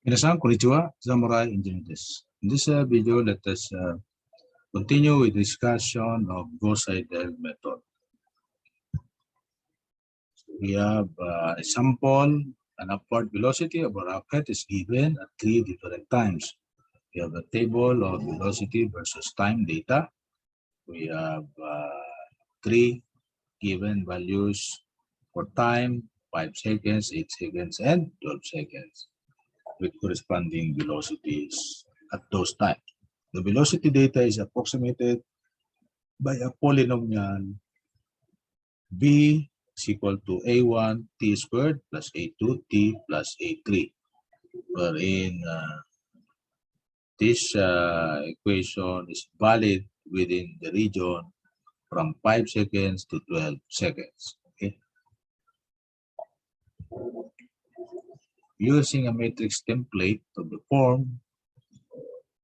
Minasan, konnichiwa, Zamurai Engineer. In this video, let us continue with discussion of Gauss-Seidel method. So we have a sample, an upward velocity of a rocket is given at 3 different times. We have a table of velocity versus time data. We have 3 given values for time, 5 seconds, 8 seconds, and 12 seconds, with corresponding velocities at those times. The velocity data is approximated by a polynomial b is equal to a1 t squared plus a2 t plus a3, wherein this equation is valid within the region from 5 seconds to 12 seconds. Okay. Using a matrix template of the form,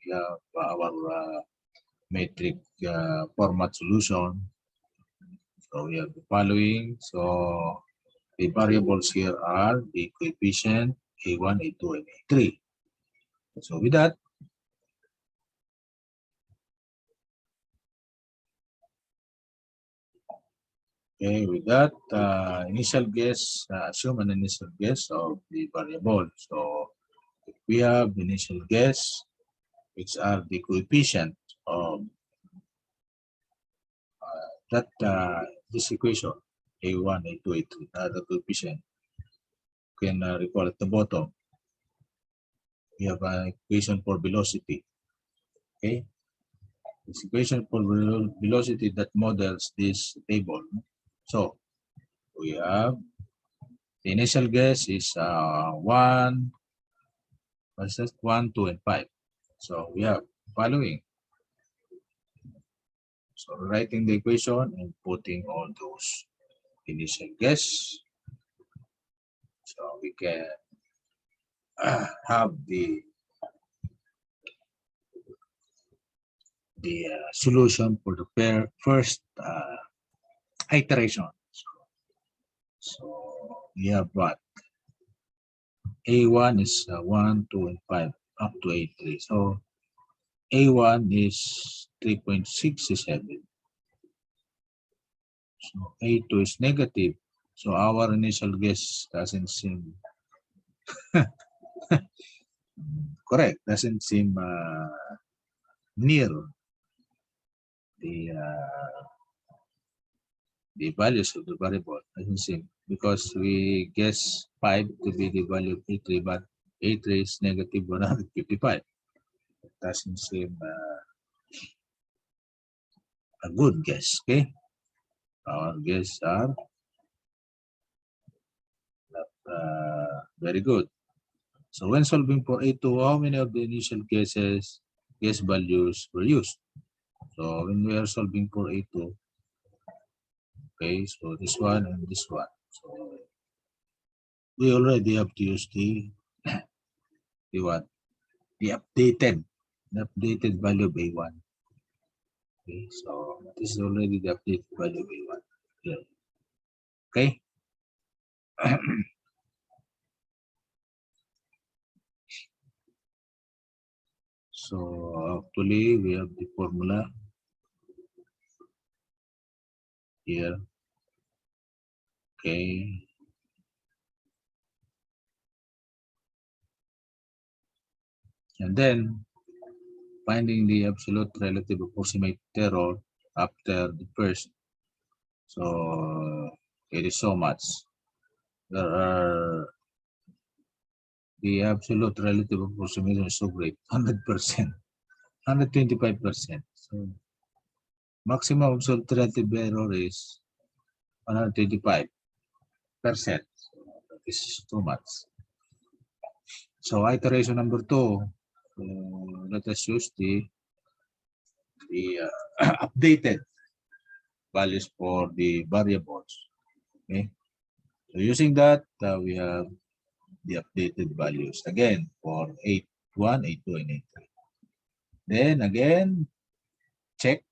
we have our metric format solution. So we have the following. So the variables here are the coefficient A1, A2, and A3. So with that, initial guess, assume an initial guess of the variable. So if we have the initial guess, which are the coefficient of this equation, A1, A2, A3, the coefficient. You can recall at the bottom, we have an equation for velocity. Okay, this equation for velocity that models this table. So we have the initial guess is 1, 2, and 5. So we have following. So writing the equation and putting all those initial guess. So we can have the solution for the first iteration. So we have what? A1 is 1, 2, and 5 up to A3. So A1 is 3.67. So A2 is negative. So our initial guess doesn't seem correct. Doesn't seem near the values of the variable. Doesn't seem, because we guess 5 to be the value of A3, but A3 is negative 155. It doesn't seem a good guess. Okay, our guess are not very good. So when solving for A2, how many of the initial guess values were used? So when we are solving for A2, okay, so this one and this one. So we already have to use the what? The updated value of A1. Okay, so this is already the updated value of A1. Yeah. Okay. So actually we have the formula here. Okay. And then finding the absolute relative approximate error after the first. So it is so much. There are the absolute relative approximation is so great, 100%, 125%. So maximum absolute relative error is 125%. So that is too much. So iteration number 2, let us use the updated values for the variables. Okay, so using that, we have the updated values again for A1, A2, and A3. Then again, check.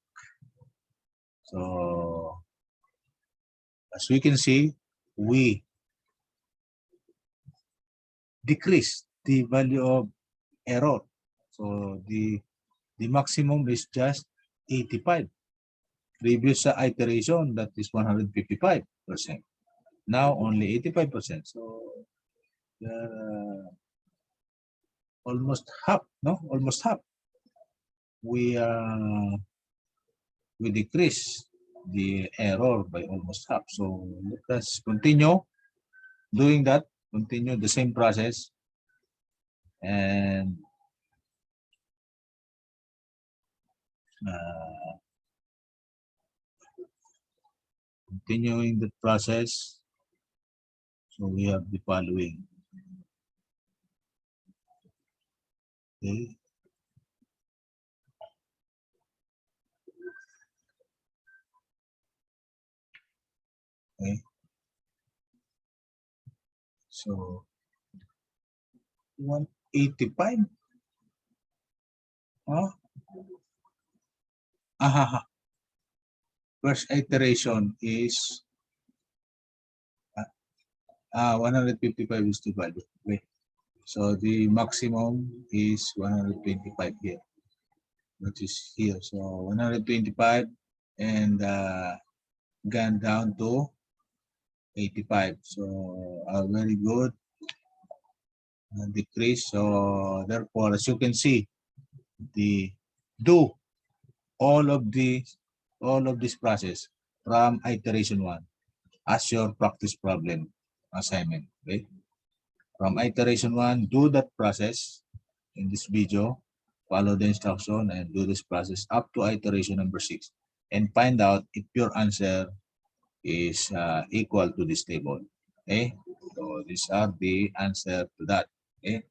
So as we can see, we decrease the value of error. So the maximum is just 85. Previous iteration, that is 155%. Now only 85%. So almost half, no? Almost half. We decrease the error by almost half. So let us continue doing that, continue the same process, and continuing the process. So we have the following. Okay. Okay. So 185. Huh? First iteration is 155 is the value. Okay. So the maximum is 125 here. That is here. So 125 and gone down to 85. So very good decrease. So therefore, as you can see, do all of this process from iteration 1 as your practice problem assignment. Okay. From iteration 1, do that process in this video, follow the instruction and do this process up to iteration number 6 and find out if your answer is equal to this table. Okay, so these are the answer to that. Okay,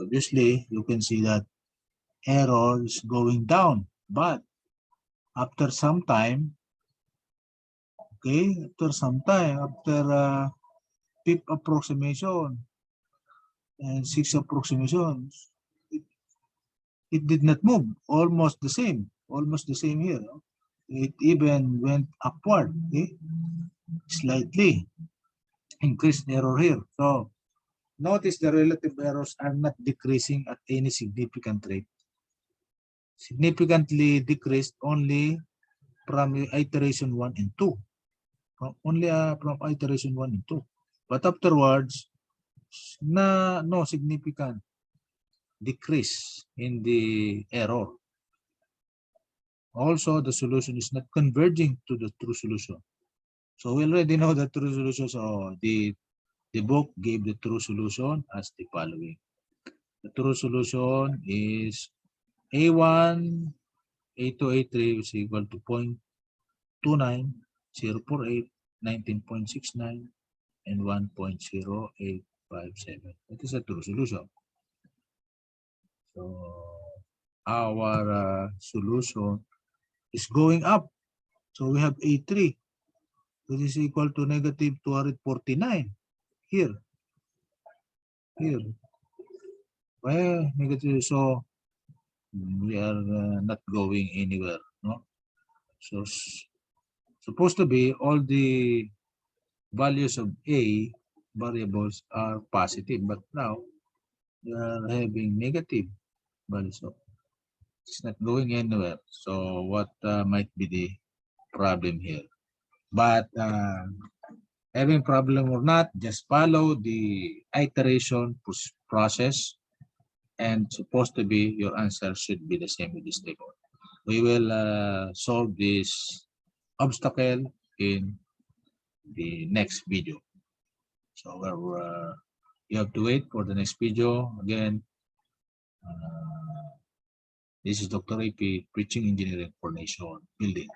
obviously you can see that error is going down, but after some time, okay, after 5th approximation and 6th approximations, it did not move. Almost the same here. No? It even went upward, okay? Slightly increased error here. So notice the relative errors are not decreasing at any significant rate. Significantly decreased only from iteration 1 and 2. From iteration 1 and 2. But afterwards, no significant decrease in the error. Also, the solution is not converging to the true solution. So we already know the true solution. So the book gave the true solution as the following. The true solution is A1, A2, A3 is equal to 0.29, 0.48, 19.69, and 1.0857. That is a true solution. So our solution is going up. So we have A3, which is equal to negative 249 here. Well, negative, so we are not going anywhere, no? So supposed to be all the values of A variables are positive, but now they are having negative values. So it's not going anywhere. So what might be the problem here? But having problem or not, just follow the iteration process, and supposed to be your answer should be the same with this table. We will solve this obstacle in the next video. So you have to wait for the next video. Again, this is Dr. DrEYPEI preaching engineering for nation building.